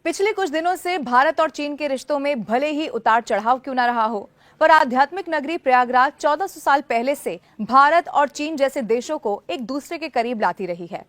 पिछले कुछ दिनों से भारत और चीन के रिश्तों में भले ही उतार चढ़ाव क्यों न रहा हो, पर आध्यात्मिक नगरी प्रयागराज 1400 साल पहले से भारत और चीन जैसे देशों को एक दूसरे के करीब लाती रही है।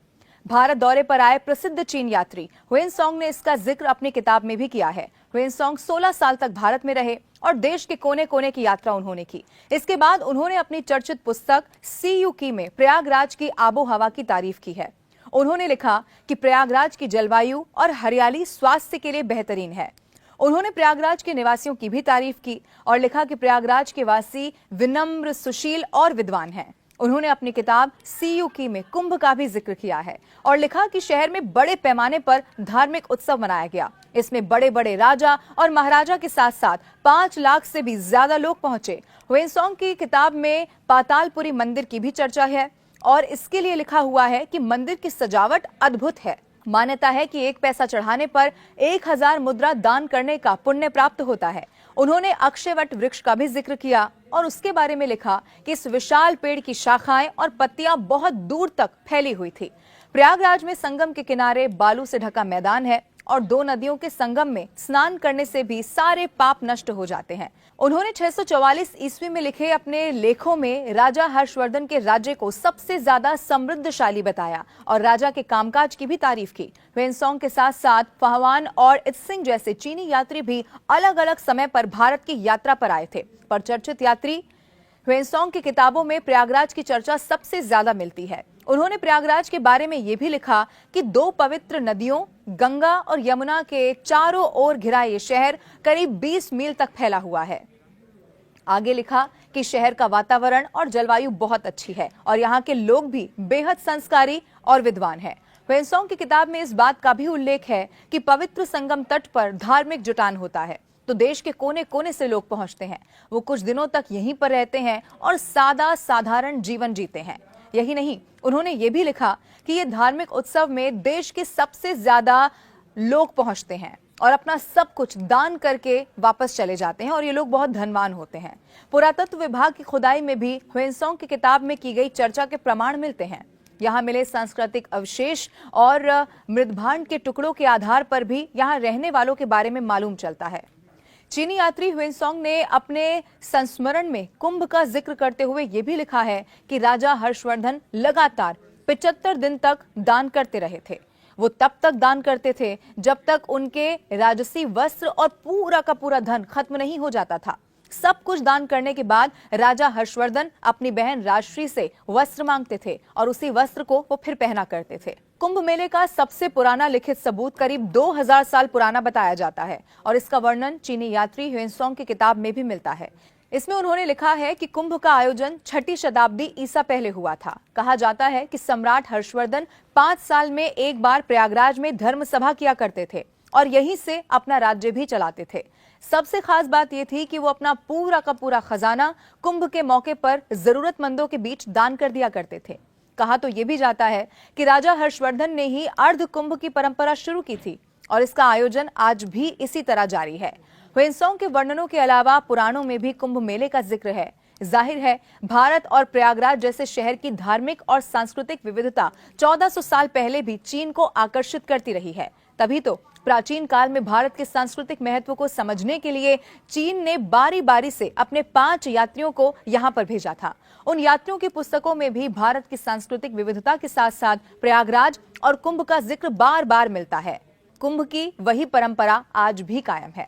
भारत दौरे पर आए प्रसिद्ध चीन यात्री ह्वेनसांग ने इसका जिक्र अपनी किताब में भी किया है। ह्वेनसांग 16 साल तक भारत में रहे और देश के कोने कोने की यात्रा उन्होंने की। इसके बाद उन्होंने अपनी चर्चित पुस्तक सी यू की में प्रयागराज की आबो हवा की तारीफ की है। उन्होंने लिखा कि प्रयागराज की जलवायु और हरियाली स्वास्थ्य के लिए बेहतरीन है। उन्होंने प्रयागराज के निवासियों की भी तारीफ की और लिखा कि प्रयागराज के वासी विनम्र, सुशील और विद्वान हैं। उन्होंने अपनी किताब सी यू की में कुंभ का भी जिक्र किया है और लिखा कि शहर में बड़े पैमाने पर धार्मिक उत्सव मनाया गया। इसमें बड़े बड़े राजा और महाराजा के साथ साथ 5 लाख से भी ज्यादा लोग पहुंचे। ह्वेनसांग की किताब में पातालपुरी मंदिर की भी चर्चा है और इसके लिए लिखा हुआ है कि मंदिर की सजावट अद्भुत है। मान्यता है कि 1 पैसा चढ़ाने पर 1000 मुद्रा दान करने का पुण्य प्राप्त होता है। उन्होंने अक्षयवट वृक्ष का भी जिक्र किया और उसके बारे में लिखा कि इस विशाल पेड़ की शाखाएं और पत्तियां बहुत दूर तक फैली हुई थी। प्रयागराज में संगम के किनारे बालू से ढका मैदान है और 2 नदियों के संगम में स्नान करने से भी सारे पाप नष्ट हो जाते हैं। उन्होंने 644 ईस्वी में लिखे अपने लेखों में राजा हर्षवर्धन के राज्य को सबसे ज्यादा समृद्धशाली बताया और राजा के कामकाज की भी तारीफ की। ह्वेनसांग के साथ साथ फाहवान और इत्सिंग जैसे चीनी यात्री भी अलग अलग समय पर भारत की यात्रा पर आए थे, पर चर्चित यात्री ह्वेनसांग की किताबों में प्रयागराज की चर्चा सबसे ज्यादा मिलती है। उन्होंने प्रयागराज के बारे में यह भी लिखा कि 2 पवित्र नदियों गंगा और यमुना के चारों ओर घिरा ये शहर करीब 20 मील तक फैला हुआ है। आगे लिखा कि शहर का वातावरण और जलवायु बहुत अच्छी है और यहाँ के लोग भी बेहद संस्कारी और विद्वान हैं। ह्वेनसांग की किताब में इस बात का भी उल्लेख है कि पवित्र संगम तट पर धार्मिक जुटान होता है तो देश के कोने कोने से लोग पहुंचते हैं। वो कुछ दिनों तक यहीं पर रहते हैं और साधारण जीवन जीते हैं। यही नहीं, उन्होंने ये भी लिखा कि ये धार्मिक उत्सव में देश के सबसे ज्यादा लोग पहुंचते हैं और अपना सब कुछ दान करके वापस चले जाते हैं और ये लोग बहुत धनवान होते हैं। पुरातत्व विभाग की खुदाई में भी ह्वेनसांग की किताब में की गई चर्चा के प्रमाण मिलते हैं। यहाँ मिले सांस्कृतिक अवशेष और मृदभांड के टुकड़ों के आधार पर भी यहाँ रहने वालों के बारे में मालूम चलता है। चीनी यात्री ह्वेनसांग ने अपने संस्मरण में कुंभ का जिक्र करते हुए यह भी लिखा है कि राजा हर्षवर्धन लगातार 75 दिन तक दान करते रहे थे। वो तब तक दान करते थे जब तक उनके राजसी वस्त्र और पूरा का पूरा धन खत्म नहीं हो जाता था। सब कुछ दान करने के बाद राजा हर्षवर्धन अपनी बहन राजश्री से वस्त्र मांगते थे और उसी वस्त्र को वो फिर पहना करते थे। कुंभ मेले का सबसे पुराना लिखित सबूत करीब 2000 साल पुराना बताया जाता है और इसका वर्णन चीनी यात्री ह्वेनसांग की किताब में भी मिलता है। इसमें उन्होंने लिखा है कि कुंभ का आयोजन 6ठी शताब्दी ईसा पहले हुआ था। कहा जाता है कि सम्राट हर्षवर्धन 5 साल में एक बार प्रयागराज में धर्म सभा किया करते थे और यहीं से अपना राज्य भी चलाते थे। सबसे खास बात यह थी कि वो अपना पूरा का पूरा खजाना कुंभ के मौके पर जरूरतमंदों के बीच दान कर दिया करते थे। कहा तो यह भी जाता है कि राजा हर्षवर्धन ने ही अर्ध कुंभ की परंपरा शुरू की थी और इसका आयोजन आज भी इसी तरह जारी है। ह्वेनसांग के वर्णनों के अलावा पुराणों में भी कुंभ मेले का जिक्र है। जाहिर है भारत और प्रयागराज जैसे शहर की धार्मिक और सांस्कृतिक विविधता 1400 साल पहले भी चीन को आकर्षित करती रही है। तभी तो प्राचीन काल में भारत के सांस्कृतिक महत्व को समझने के लिए चीन ने बारी बारी से अपने 5 यात्रियों को यहाँ पर भेजा था। उन यात्रियों की पुस्तकों में भी भारत की सांस्कृतिक विविधता के साथ साथ प्रयागराज और कुंभ का जिक्र बार बार मिलता है। कुंभ की वही परंपरा आज भी कायम है।